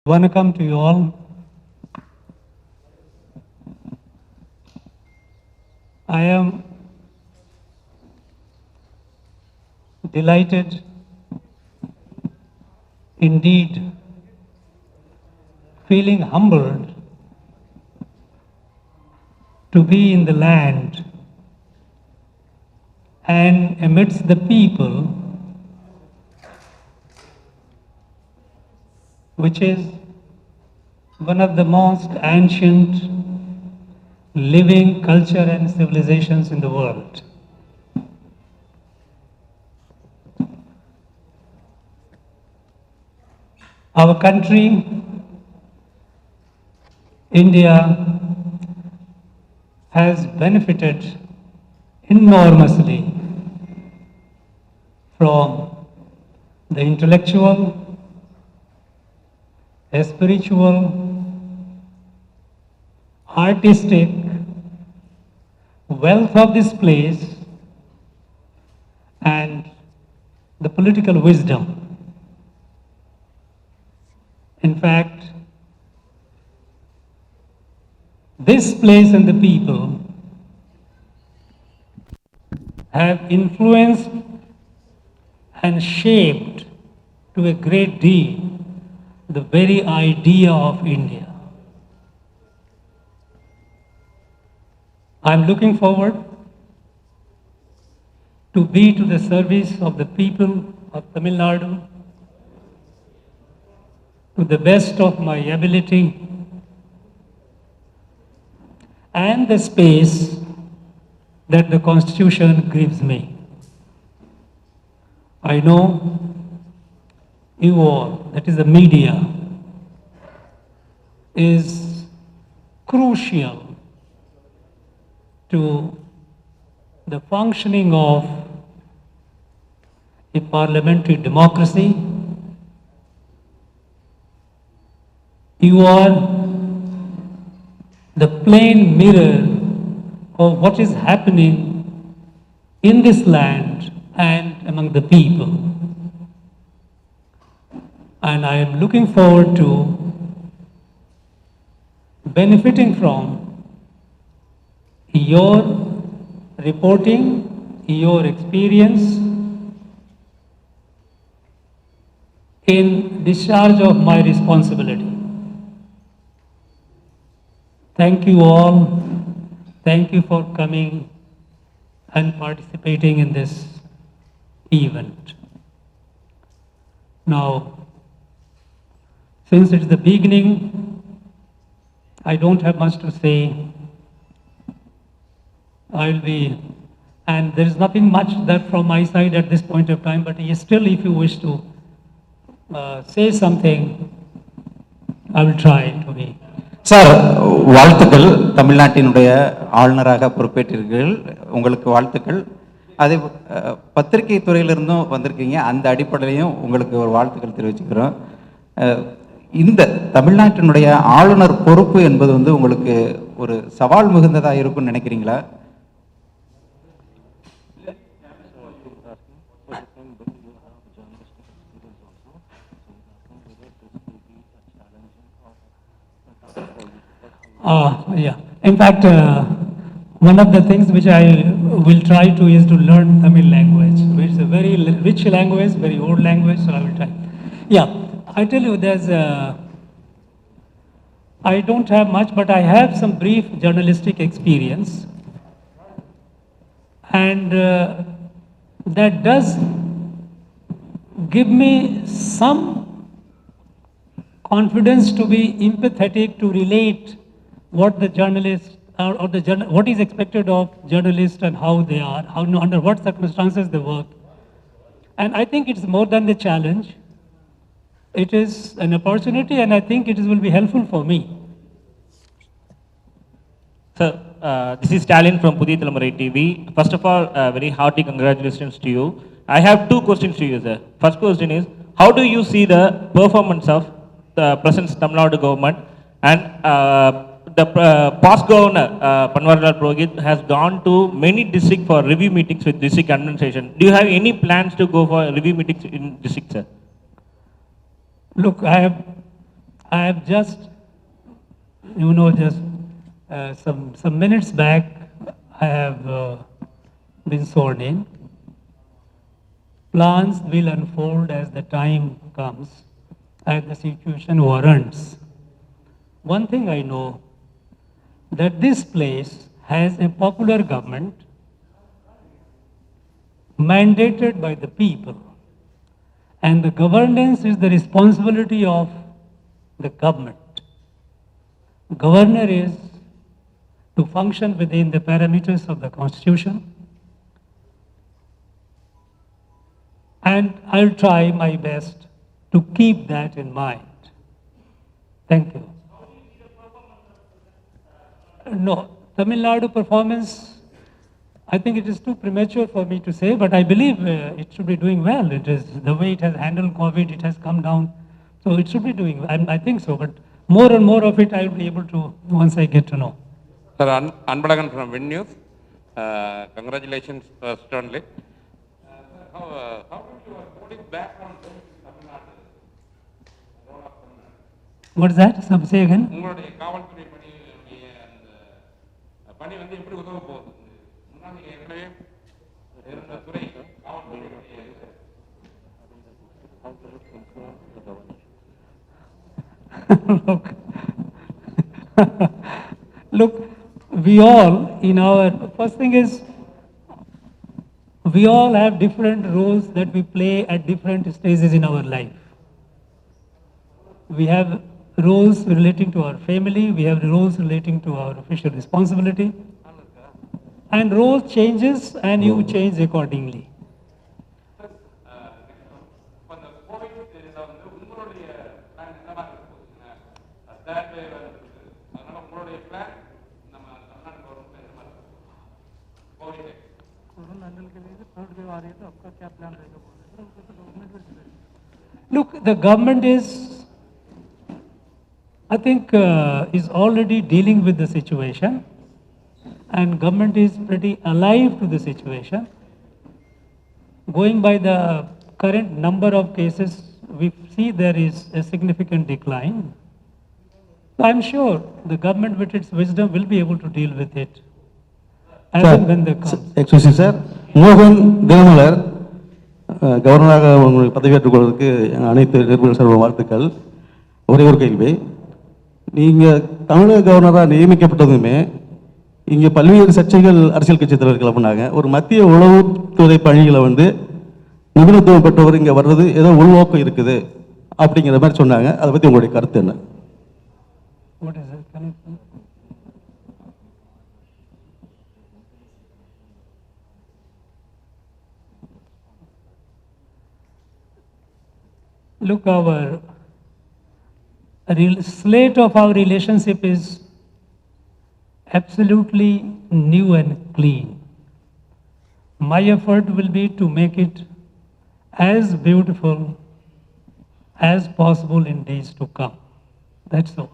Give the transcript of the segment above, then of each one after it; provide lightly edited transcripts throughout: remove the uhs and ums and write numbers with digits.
Welcome to you all. I am delighted indeed, feeling humbled to be in the land and amidst the people, which is one of the most ancient living culture and civilizations in the world. Our country, India, has benefited enormously from the intellectual, spiritual, artistic wealth of this place and the political wisdom. In fact, this place and the people have influenced and shaped to a great deal the very idea of India. I'm looking forward to be to the service of the people of Tamil Nadu to the best of my ability and the space that the Constitution gives me. I know you all, that is the media, is crucial to the functioning of a parliamentary democracy. You are the plain mirror of what is happening in this land and among the people. And I am looking forward to benefiting from your reporting, your experience in discharge of my responsibility. Thank you all. Thank you for coming and participating in this event. Now, since it's the beginning, I don't have much to say. And there is nothing much that from my side at this point of time, but still if you wish to say something, I will try to be. Sir, வாழ்த்துக்கள். தமிழ்நாட்டினுடைய ஆளுநராக பொறுப்பேற்றீர்கள், உங்களுக்கு வாழ்த்துக்கள். அதே பத்திரிகை துறையிலிருந்தும் வந்திருக்கீங்க, அந்த அடிப்படையிலையும் உங்களுக்கு ஒரு வாழ்த்துக்கள் தெரிவிச்சுக்கிறோம். இந்த தமிழ்நாட்டினுடைய ஆளுநர் பொறுப்பு என்பது உங்களுக்கு ஒரு சவால் மிகுந்ததாக இருக்கும்னு நினைக்கிறீங்களா? Yeah. In fact, one of the things which I will try to is to learn Tamil language, which is a very rich language, very old language, so I will try. Yeah, I tell you, I don't have much, but I have some brief journalistic experience. And that does give me some confidence to be empathetic, to relate what the journalist what is expected of journalists and how they are, under what circumstances they work. And I think it's more than the challenge. It is an opportunity, and I think it will be helpful for me. Sir, this is Stalin from Pudhiya Thalamarai TV. First of all, very hearty congratulations to you. I have two questions to you, sir. First question is, how do you see the performance of the present Tamil Nadu government and the past governor, Panwarlal Purohit, has gone to many districts for review meetings with district administration. Do you have any plans to go for review meetings in district, sir? Look, I have just, just some minutes back, I have been sworn in. Plans will unfold as the time comes, as the situation warrants. One thing I know, that this place has a popular government mandated by the people. And the governance is the responsibility of the government. Governor is to function within the parameters of the Constitution. And I'll try my best to keep that in mind. Thank you. No, Tamil Nadu performance, I think it is too premature for me to say, but I believe it should be doing well. It is the way it has handled COVID, it has come down. So it should be doing well. I think so, but more and more of it I will be able to once I get to know. Sir, Anbalagan from Win News. Congratulations first only. How you are putting back on Tamil Nadu? What is that? Say again. உங்களுடைய காவல்துறை பணியுடைய அந்த பணி வந்து எப்படி உதவ போகுது? முன்னாடி நீங்க ஏற்கனவே இருந்த துறை காவல்துறை Look, we all in our, first thing is, we all have different roles that we play at different stages in our life. We have roles relating to our family, we have roles relating to our official responsibility, and role changes and you change accordingly. Look, the government is, I think, is already dealing with the situation, and government is pretty alive to the situation. Going by the current number of cases, we see there is a significant decline. So I'm sure the government with its wisdom will be able to deal with it as and when they come. Excuse sir, மோகன் தேமலர் கவர்னராக உங்களுக்கு பதவியேற்றுக் கொள்வதற்கு அனைத்து நிறுவன சார்பாக வாழ்த்துக்கள். ஒரே ஒரு கேள்வி, நீங்கள் தமிழக கவர்னராக நியமிக்கப்பட்டதுமே இங்கே பல்வேறு சர்ச்சைகள் அரசியல் கட்சி தலைவர்கள் பண்ணாங்க. ஒரு மத்திய உளவுத்துறை பணிகளை வந்து நிபுணத்துவம் பெற்றவர் இங்கே வர்றது ஏதோ உள்நோக்கம் இருக்குது அப்படிங்கிற மாதிரி சொன்னாங்க. அதை பற்றி உங்களுடைய கருத்து என்ன? What is it? Can you... Look, our slate of our relationship is absolutely new and clean. My effort will be to make it as beautiful as possible in days to come. That's all.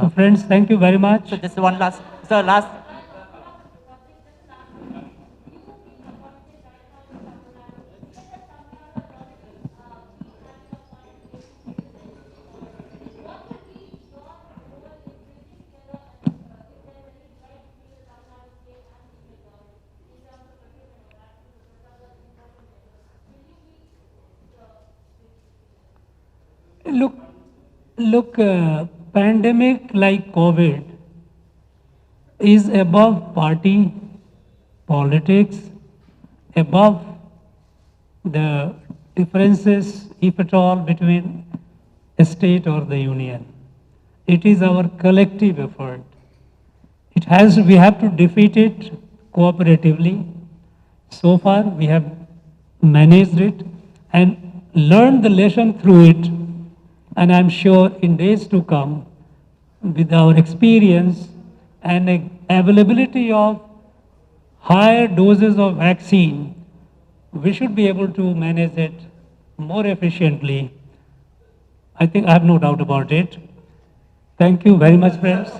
So friends, thank you very much. So just one last, sir, last. Look, pandemic like COVID is above party politics, above the differences, if at all, between a state or the union. It is our collective effort. We have to defeat it cooperatively. So far, we have managed it and learned the lesson through it. And I'm sure in days to come, with our experience and availability of higher doses of vaccine, we should be able to manage it more efficiently. I think I have no doubt about it. Thank you very much, friends.